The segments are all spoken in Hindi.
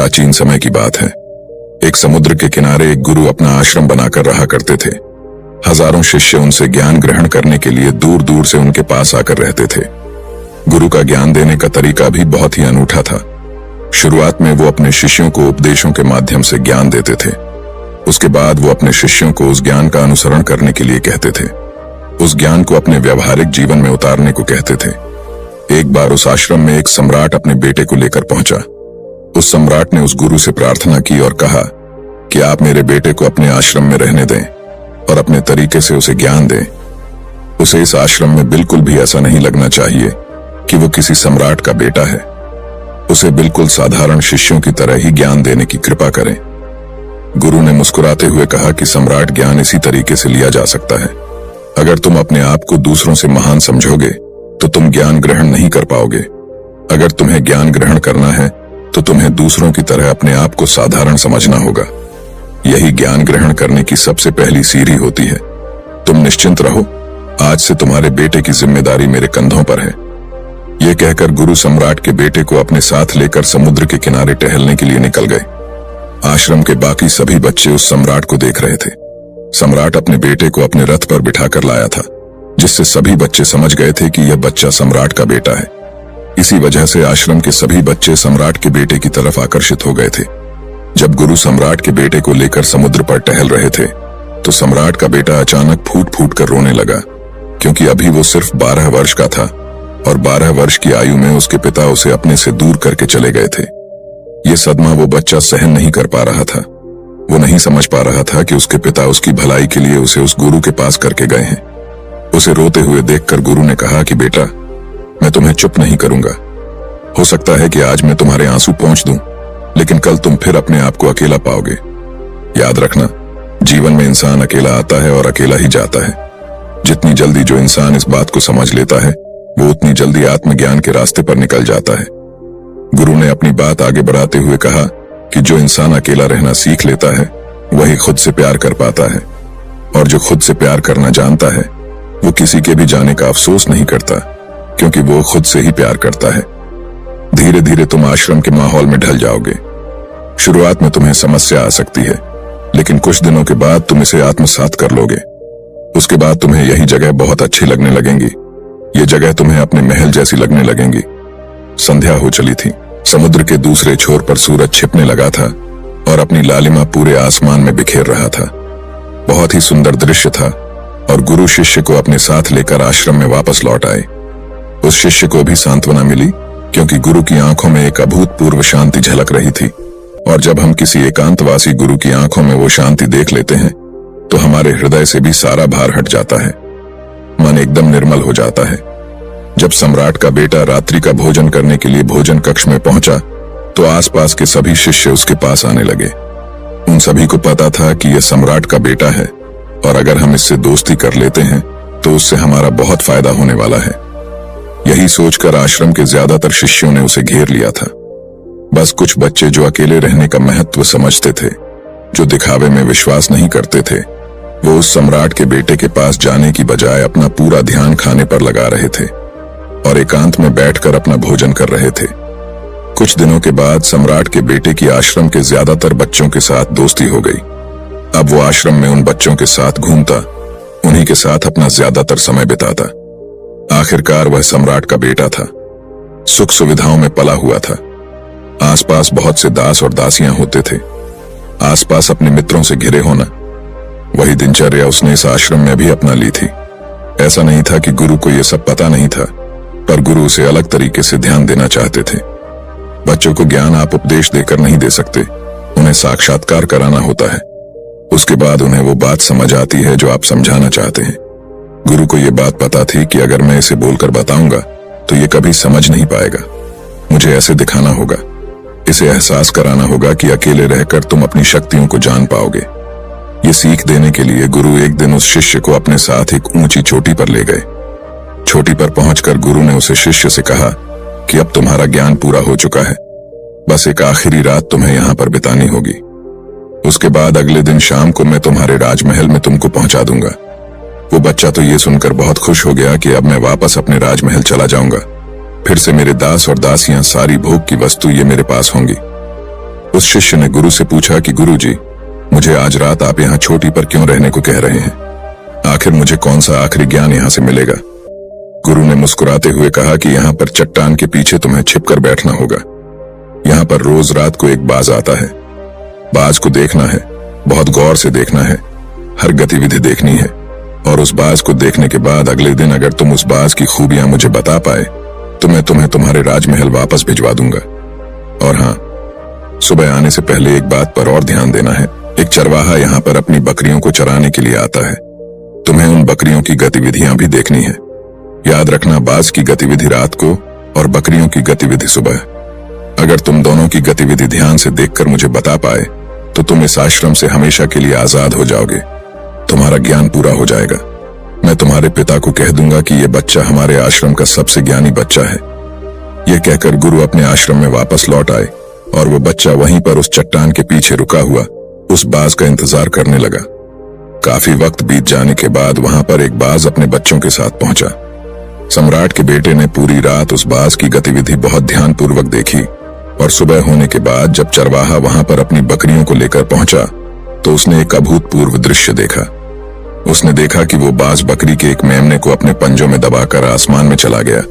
प्राचीन समय की बात है। एक समुद्र के किनारे एक गुरु अपना आश्रम बनाकर रहा करते थे। हजारों शिष्य उनसे ज्ञान ग्रहण करने के लिए दूर दूर से उनके पास आकर रहते थे। गुरु का ज्ञान देने का तरीका भी बहुत ही अनूठा था। शुरुआत में वो अपने शिष्यों को उपदेशों के माध्यम से ज्ञान देते थे। उसके बाद वो अपने शिष्यों को उस ज्ञान का अनुसरण करने के लिए कहते थे, उस ज्ञान को अपने व्यवहारिक जीवन में उतारने को कहते थे। एक बार उस आश्रम में एक सम्राट अपने बेटे को लेकर पहुंचा। उस सम्राट ने उस गुरु से प्रार्थना की और कहा कि आप मेरे बेटे को अपने आश्रम में रहने दें और अपने तरीके से उसे ज्ञान दें। उसे इस आश्रम में बिल्कुल भी ऐसा नहीं लगना चाहिए कि वो किसी सम्राट का बेटा है। उसे बिल्कुल साधारण शिष्यों की तरह ही ज्ञान देने की कृपा करें। गुरु ने मुस्कुराते हुए कहा कि सम्राट ज्ञान इसी तरीके से लिया जा सकता है। अगर तुम अपने आप को दूसरों से महान समझोगे तो तुम ज्ञान ग्रहण नहीं कर पाओगे। अगर तुम्हें ज्ञान ग्रहण करना है तो तुम्हें दूसरों की तरह अपने आप को साधारण समझना होगा। यही ज्ञान ग्रहण करने की सबसे पहली सीढ़ी होती है। तुम निश्चिंत रहो, आज से तुम्हारे बेटे की जिम्मेदारी मेरे कंधों पर है। यह कहकर गुरु सम्राट के बेटे को अपने साथ लेकर समुद्र के किनारे टहलने के लिए निकल गए। आश्रम के बाकी सभी बच्चे उस सम्राट को देख रहे थे। सम्राट अपने बेटे को अपने रथ पर बिठाकर लाया था, जिससे सभी बच्चे समझ गए थे कि यह बच्चा सम्राट का बेटा है। इसी वजह से आश्रम के सभी बच्चे सम्राट के बेटे की तरफ आकर्षित हो गए थे। जब गुरु सम्राट के बेटे को लेकर समुद्र पर टहल रहे थे तो सम्राट का बेटा अचानक फूट फूट कर रोने लगा, क्योंकि अभी वो सिर्फ 12 वर्ष का था और 12 वर्ष की आयु में उसके पिता उसे अपने से दूर करके चले गए थे। ये सदमा वो बच्चा सहन नहीं कर पा रहा था। वो नहीं समझ पा रहा था कि उसके पिता उसकी भलाई के लिए उसे उस गुरु के पास करके गए हैं। उसे रोते हुए देखकर गुरु ने कहा कि बेटा, मैं तुम्हें चुप नहीं करूंगा। हो सकता है कि आज मैं तुम्हारे आंसू पोंछ दूं, लेकिन कल तुम फिर अपने आप को अकेला पाओगे। याद रखना, जीवन में इंसान अकेला आता है और अकेला ही जाता है। जितनी जल्दी जो इंसान इस बात को समझ लेता है, वो उतनी जल्दी आत्मज्ञान के रास्ते पर निकल जाता है। गुरु ने अपनी बात आगे बढ़ाते हुए कहा कि जो इंसान अकेला रहना सीख लेता है वही खुद से प्यार कर पाता है, और जो खुद से प्यार करना जानता है वो किसी के भी जाने का अफसोस नहीं करता, क्योंकि वो खुद से ही प्यार करता है। धीरे धीरे तुम आश्रम के माहौल में ढल जाओगे। शुरुआत में तुम्हें समस्या आ सकती है, लेकिन कुछ दिनों के बाद तुम इसे आत्मसात कर लोगे। उसके बाद तुम्हें यही जगह बहुत अच्छी लगने लगेंगी। ये जगह तुम्हें अपने महल जैसी लगने लगेंगी। संध्या हो चली थी। समुद्र के दूसरे छोर पर सूरज छिपने लगा था और अपनी लालिमा पूरे आसमान में बिखेर रहा था। बहुत ही सुंदर दृश्य था और गुरु शिष्य को अपने साथ लेकर आश्रम में वापस लौट आए। उस शिष्य को भी सांत्वना मिली, क्योंकि गुरु की आंखों में एक अभूतपूर्व शांति झलक रही थी। और जब हम किसी एकांतवासी गुरु की आंखों में वो शांति देख लेते हैं तो हमारे हृदय से भी सारा भार हट जाता है। मन एकदम निर्मल हो जाता है। जब सम्राट का बेटा रात्रि का भोजन करने के लिए भोजन कक्ष में पहुंचा तो आसपास के सभी शिष्य उसके पास आने लगे। उन सभी को पता था कि यह सम्राट का बेटा है और अगर हम इससे दोस्ती कर लेते हैं तो उससे हमारा बहुत फायदा होने वाला है। यही सोचकर आश्रम के ज्यादातर शिष्यों ने उसे घेर लिया था। बस कुछ बच्चे जो अकेले रहने का महत्व समझते थे, जो दिखावे में विश्वास नहीं करते थे, वो उस सम्राट के बेटे के पास जाने की बजाय अपना पूरा ध्यान खाने पर लगा रहे थे और एकांत में बैठकर अपना भोजन कर रहे थे। कुछ दिनों के बाद सम्राट के बेटे की आश्रम के ज्यादातर बच्चों के साथ दोस्ती हो गई। अब वो आश्रम में उन बच्चों के साथ घूमता, उन्हीं के साथ अपना ज्यादातर समय बिताता। आखिरकार वह सम्राट का बेटा था, सुख सुविधाओं में पला हुआ था। आसपास बहुत से दास और दासियां होते थे। आसपास अपने मित्रों से घिरे होना, वही दिनचर्या उसने इस आश्रम में भी अपना ली थी। ऐसा नहीं था कि गुरु को यह सब पता नहीं था, पर गुरु उसे अलग तरीके से ध्यान देना चाहते थे। बच्चों को ज्ञान आप उपदेश देकर नहीं दे सकते, उन्हें साक्षात्कार कराना होता है। उसके बाद उन्हें वो बात समझ आती है जो आप समझाना चाहते हैं। गुरु को यह बात पता थी कि अगर मैं इसे बोलकर बताऊंगा तो ये कभी समझ नहीं पाएगा। मुझे ऐसे दिखाना होगा, इसे एहसास कराना होगा कि अकेले रहकर तुम अपनी शक्तियों को जान पाओगे। ये सीख देने के लिए गुरु एक दिन उस शिष्य को अपने साथ एक ऊंची चोटी पर ले गए। चोटी पर पहुंचकर गुरु ने उसे शिष्य से कहा कि अब तुम्हारा ज्ञान पूरा हो चुका है, बस एक आखिरी रात तुम्हें यहाँ पर बितानी होगी। उसके बाद अगले दिन शाम को मैं तुम्हारे राजमहल में तुमको पहुंचा दूंगा। वो बच्चा तो ये सुनकर बहुत खुश हो गया कि अब मैं वापस अपने राजमहल चला जाऊंगा। फिर से मेरे दास और दासियां, सारी भोग की वस्तु ये मेरे पास होंगी। उस शिष्य ने गुरु से पूछा कि गुरुजी, मुझे आज रात आप यहाँ चोटी पर क्यों रहने को कह रहे हैं? आखिर मुझे कौन सा आखिरी ज्ञान यहाँ से मिलेगा? गुरु ने मुस्कुराते हुए कहा कि यहाँ पर चट्टान के पीछे तुम्हें छिपकर बैठना होगा। यहाँ पर रोज रात को एक बाज आता है। बाज को देखना है, बहुत गौर से देखना है, हर गतिविधि देखनी है, और उस बाज को देखने के बाद अगले दिन अगर तुम उस बाज की खूबियां मुझे बता पाए तो मैं तुम्हें तुम्हारे राजमहल वापस भिजवा दूंगा। और हाँ, सुबह आने से पहले एक बात पर और ध्यान देना है। एक चरवाहा यहाँ पर अपनी बकरियों को चराने के लिए आता है। तुम्हें उन बकरियों की गतिविधियां भी देखनी है। याद रखना, बाज की गतिविधि रात को और बकरियों की गतिविधि सुबह। अगर तुम दोनों की गतिविधि ध्यान से देखकर मुझे बता पाए तो तुम इस आश्रम से हमेशा के लिए आजाद हो जाओगे। तुम्हारा ज्ञान पूरा हो जाएगा। मैं तुम्हारे पिता को कह दूंगा कि यह बच्चा हमारे आश्रम का सबसे ज्ञानी बच्चा है। यह कहकर गुरु अपने आश्रम में वापस लौट आए और वो बच्चा वहीं पर उस चट्टान के पीछे रुका हुआ उस बाज का इंतजार करने लगा। काफी वक्त बीत जाने के बाद वहां पर एक बाज अपने बच्चों के साथ पहुंचा। सम्राट के बेटे ने पूरी रात उस बाज की गतिविधि बहुत ध्यानपूर्वक देखी और सुबह होने के बाद जब चरवाहा वहां पर अपनी बकरियों को लेकर पहुंचा तो उसने एक अभूतपूर्व दृश्य देखा। उसने देखा कि वो बाज बकरी के एक मेमने को अपने पंजों में दबाकर आसमान में चला गया।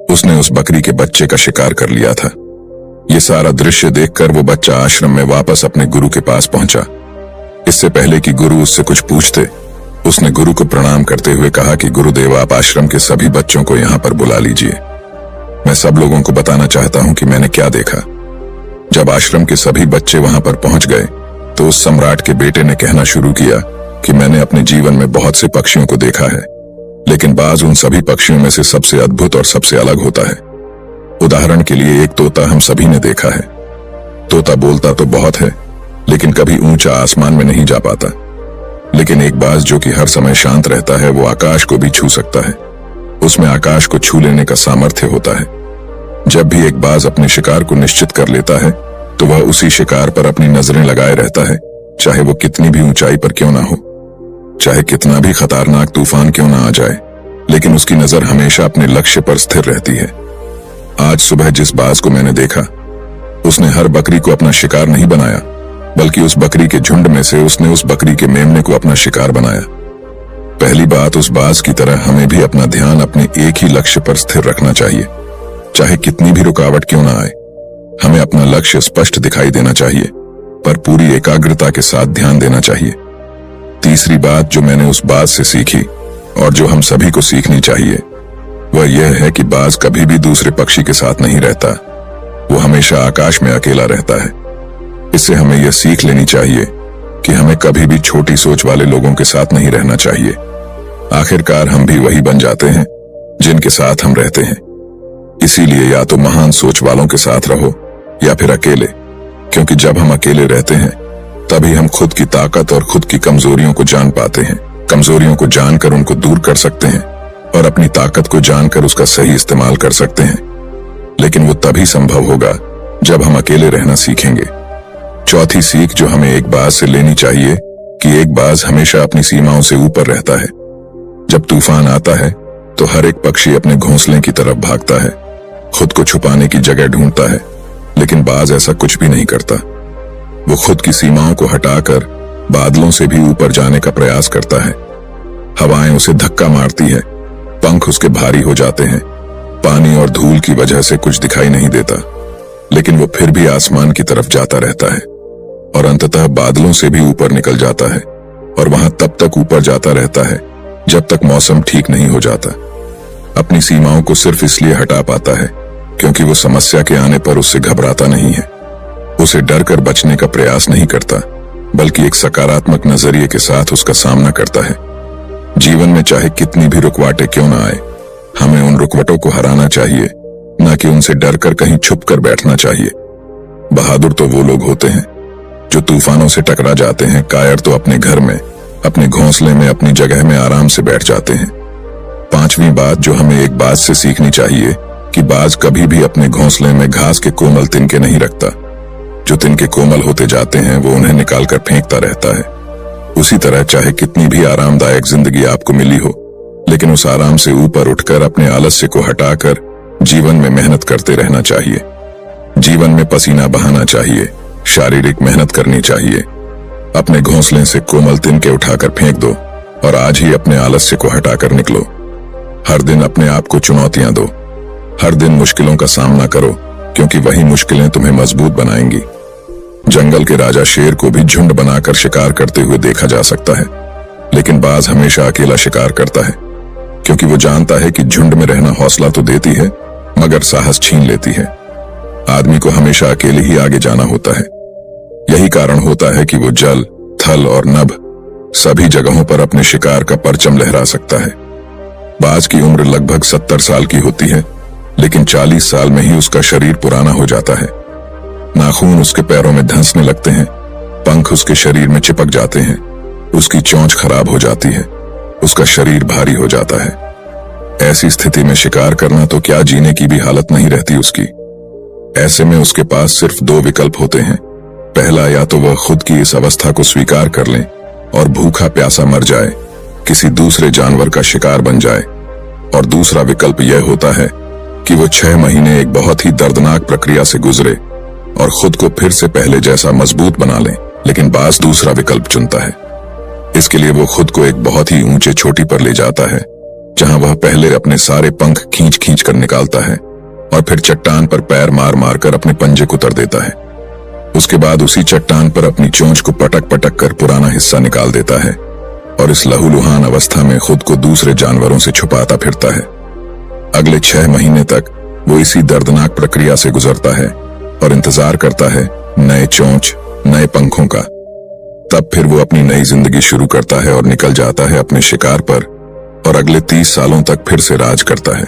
उसने उस बकरी के बच्चे का शिकार कर लिया था। ये सारा दृश्य देखकर वो बच्चा आश्रम में वापस अपने गुरु के पास पहुंचा। इससे पहले कि गुरु उससे कुछ पूछते, उसने गुरु को प्रणाम करते हुए कहा कि गुरुदेव, आप आश्रम के सभी बच्चों को यहाँ पर बुला लीजिए। मैं सब लोगों को बताना चाहता हूँ कि मैंने क्या देखा। जब आश्रम के सभी बच्चे वहां पर पहुंच गए तो उस सम्राट के बेटे ने कहना शुरू किया कि मैंने अपने जीवन में बहुत से पक्षियों को देखा है, लेकिन बाज उन सभी पक्षियों में से सबसे अद्भुत और सबसे अलग होता है। उदाहरण के लिए एक तोता हम सभी ने देखा है। तोता बोलता तो बहुत है, लेकिन कभी ऊंचा आसमान में नहीं जा पाता। लेकिन एक बाज जो कि हर समय शांत रहता है, वो आकाश को भी छू सकता है। उसमें आकाश को छू लेने का सामर्थ्य होता है। जब भी एक बाज अपने शिकार को निश्चित कर लेता है तो वह उसी शिकार पर अपनी नजरें लगाए रहता है, चाहे वो कितनी भी ऊंचाई पर क्यों ना हो, चाहे कितना भी खतरनाक तूफान क्यों ना आ जाए, लेकिन उसकी नजर हमेशा अपने लक्ष्य पर स्थिर रहती है। आज सुबह जिस बाज को मैंने देखा, उसने हर बकरी को अपना शिकार नहीं बनाया, बल्कि उस बकरी के झुंड में से उसने उस बकरी के मेमने को अपना शिकार बनाया। पहली बात, उस बाज की तरह हमें भी अपना ध्यान अपने एक ही लक्ष्य पर स्थिर रखना चाहिए, चाहे कितनी भी रुकावट क्यों ना आए। हमें अपना लक्ष्य स्पष्ट दिखाई देना चाहिए, पर पूरी एकाग्रता के साथ ध्यान देना चाहिए। तीसरी बात जो मैंने उस बाज से सीखी और जो हम सभी को सीखनी चाहिए, वह यह है कि बाज कभी भी दूसरे पक्षी के साथ नहीं रहता। वो हमेशा आकाश में अकेला रहता है। इससे हमें यह सीख लेनी चाहिए कि हमें कभी भी छोटी सोच वाले लोगों के साथ नहीं रहना चाहिए। आखिरकार हम भी वही बन जाते हैं जिनके साथ हम रहते हैं। इसीलिए या तो महान सोच वालों के साथ रहो या फिर अकेले, क्योंकि जब हम अकेले रहते हैं तभी हम खुद की ताकत और खुद की कमजोरियों को जान पाते हैं। कमजोरियों को जानकर उनको दूर कर सकते हैं और अपनी ताकत को जानकर उसका सही इस्तेमाल कर सकते हैं। लेकिन वो तभी संभव होगा जब हम अकेले रहना सीखेंगे। चौथी सीख जो हमें एक बाज से लेनी चाहिए कि एक बाज हमेशा अपनी सीमाओं से ऊपर रहता है। जब तूफान आता है तो हर एक पक्षी अपने घोंसले की तरफ भागता है, खुद को छुपाने की जगह ढूंढता है, लेकिन बाज ऐसा कुछ भी नहीं करता। वो खुद की सीमाओं को हटाकर बादलों से भी ऊपर जाने का प्रयास करता है। हवाएं उसे धक्का मारती है, पंख उसके भारी हो जाते हैं, पानी और धूल की वजह से कुछ दिखाई नहीं देता, लेकिन वो फिर भी आसमान की तरफ जाता रहता है और अंततः बादलों से भी ऊपर निकल जाता है और वहां तब तक ऊपर जाता रहता है जब तक मौसम ठीक नहीं हो जाता। अपनी सीमाओं को सिर्फ इसलिए हटा पाता है क्योंकि वो समस्या के आने पर उससे घबराता नहीं है, उसे डर कर बचने का प्रयास नहीं करता, बल्कि एक सकारात्मक नजरिए के साथ उसका सामना करता है। जीवन में चाहे कितनी भी रुकावटें क्यों ना आए, हमें उन रुकावटों को हराना चाहिए, न कि उनसे डर कर कहीं छुप कर बैठना चाहिए। बहादुर तो वो लोग होते हैं जो तूफानों से टकरा जाते हैं, कायर तो अपने घर में, अपने घोंसले में, अपनी जगह में आराम से बैठ जाते हैं। पांचवी बात जो हमें एक बाज से सीखनी चाहिए कि बाज कभी भी अपने घोंसले में घास के कोमल तिनके नहीं रखता। जो तिनके कोमल होते जाते हैं वो उन्हें निकालकर फेंकता रहता है। उसी तरह चाहे कितनी भी आरामदायक जिंदगी आपको मिली हो, लेकिन उस आराम से ऊपर उठकर अपने आलस्य को हटाकर जीवन में मेहनत करते रहना चाहिए। जीवन में पसीना बहाना चाहिए, शारीरिक मेहनत करनी चाहिए। अपने घोंसले से कोमल तिनके उठाकर फेंक दो और आज ही अपने आलस्य को हटाकर निकलो। हर दिन अपने आप को चुनौतियां दो। हर दिन मुश्किलों का सामना करो, क्योंकि वही मुश्किलें तुम्हें मजबूत बनाएंगी। जंगल के राजा शेर को भी झुंड बनाकर शिकार करते हुए देखा जा सकता है, लेकिन बाज हमेशा अकेला शिकार करता है, क्योंकि वो जानता है कि झुंड में रहना हौसला तो देती है मगर साहस छीन लेती है। आदमी को हमेशा अकेले ही आगे जाना होता है। यही कारण होता है कि वो जल, थल और नभ सभी जगहों पर अपने शिकार का परचम लहरा सकता है। बाज की उम्र लगभग 70 साल की होती है, लेकिन 40 साल में ही उसका शरीर पुराना हो जाता है। नाखून उसके पैरों में धंसने लगते हैं, पंख उसके शरीर में चिपक जाते हैं, उसकी चोंच खराब हो जाती है, उसका शरीर भारी हो जाता है। ऐसी स्थिति में शिकार करना तो क्या, जीने की भी हालत नहीं रहती उसकी। ऐसे में उसके पास सिर्फ 2 विकल्प होते हैं। पहला, या तो वह खुद की इस अवस्था को स्वीकार कर ले और भूखा प्यासा मर जाए, किसी दूसरे जानवर का शिकार बन जाए, और दूसरा विकल्प यह होता है कि वो 6 महीने एक बहुत ही दर्दनाक प्रक्रिया से गुजरे और खुद को फिर से पहले जैसा मजबूत बना ले। लेकिन बाज दूसरा विकल्प चुनता है। इसके लिए वो खुद को एक बहुत ही ऊंचे चोटी पर ले जाता है, जहां वह पहले अपने सारे पंख खींच खींच कर निकालता है और फिर चट्टान पर पैर मार मार कर अपने पंजे को उतर देता है। उसके बाद उसी चट्टान पर अपनी चोंच को पटक पटक कर पुराना हिस्सा निकाल देता है और इस लहूलुहान अवस्था में खुद को दूसरे जानवरों से छुपाता फिरता है। अगले 6 महीने तक वो इसी दर्दनाक प्रक्रिया से गुजरता है और इंतजार करता है नए चोंच, नए पंखों का। तब फिर वो अपनी नई जिंदगी शुरू करता है और निकल जाता है अपने शिकार पर और अगले 30 सालों तक फिर से राज करता है।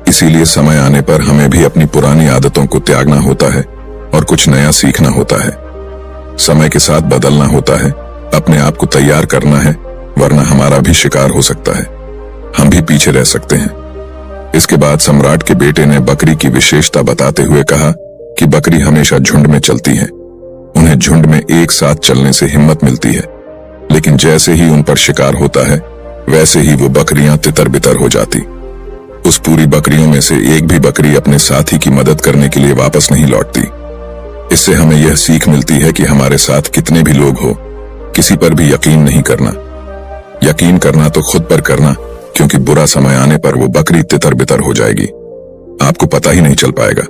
इसीलिए समय आने पर हमें भी अपनी पुरानी आदतों को त्यागना होता है और कुछ नया सीखना होता है। समय के साथ बदलना होता है, अपने आप को तैयार करना है, वरना हमारा भी शिकार हो सकता है, हम भी पीछे रह सकते हैं। इसके बाद सम्राट के बेटे ने बकरी की विशेषता बताते हुए कहा कि बकरी हमेशा झुंड में चलती है। उन्हें झुंड में एक साथ चलने से हिम्मत मिलती है, लेकिन जैसे ही उन पर शिकार होता है वैसे ही वो बकरियां तितर बितर हो जाती। उस पूरी बकरियों में से एक भी बकरी अपने साथी की मदद करने के लिए वापस नहीं लौटती। इससे हमें यह सीख मिलती है कि हमारे साथ कितने भी लोग हो, किसी पर भी यकीन नहीं करना। यकीन करना तो खुद पर करना, क्योंकि बुरा समय आने पर वो बकरी तितर बितर हो जाएगी, आपको पता ही नहीं चल पाएगा।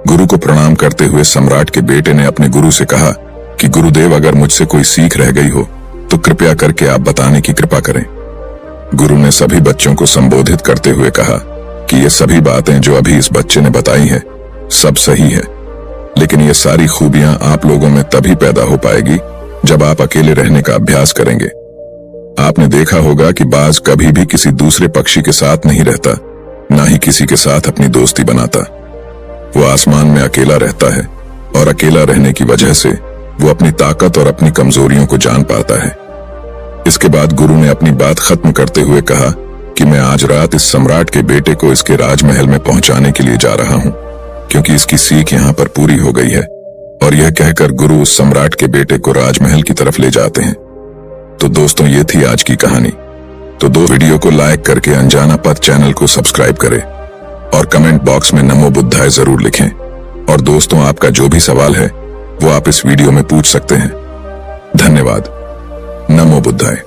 गुरु को प्रणाम करते हुए सम्राट के बेटे ने अपने गुरु से कहा कि गुरुदेव, अगर मुझसे कोई सीख रह गई हो तो कृपया करके आप बताने की कृपा करें। गुरु ने सभी बच्चों को संबोधित करते हुए कहा कि ये सभी बातें जो अभी इस बच्चे ने बताई हैं सब सही है, लेकिन ये सारी खूबियां आप लोगों में तभी पैदा हो पाएगी जब आप अकेले रहने का अभ्यास करेंगे। आपने देखा होगा कि बाज कभी भी किसी दूसरे पक्षी के साथ नहीं रहता, ना ही किसी के साथ अपनी दोस्ती बनाता। वो आसमान में अकेला रहता है और अकेला रहने की वजह से वो अपनी ताकत और अपनी कमजोरियों को जान पाता है। इसके बाद गुरु ने अपनी बात खत्म करते हुए कहा कि मैं आज रात इस सम्राट के बेटे को इसके राजमहल में पहुंचाने के लिए जा रहा हूं, क्योंकि इसकी सीख यहां पर पूरी हो गई है। और यह कहकर गुरु उस सम्राट के बेटे को राजमहल की तरफ ले जाते हैं। तो दोस्तों, ये थी आज की कहानी। तो वीडियो को लाइक करके अनजाना पथ चैनल को सब्सक्राइब करें और कमेंट बॉक्स में नमो बुद्धाय जरूर लिखें। और दोस्तों, आपका जो भी सवाल है वो आप इस वीडियो में पूछ सकते हैं। धन्यवाद। नमो बुद्धाय।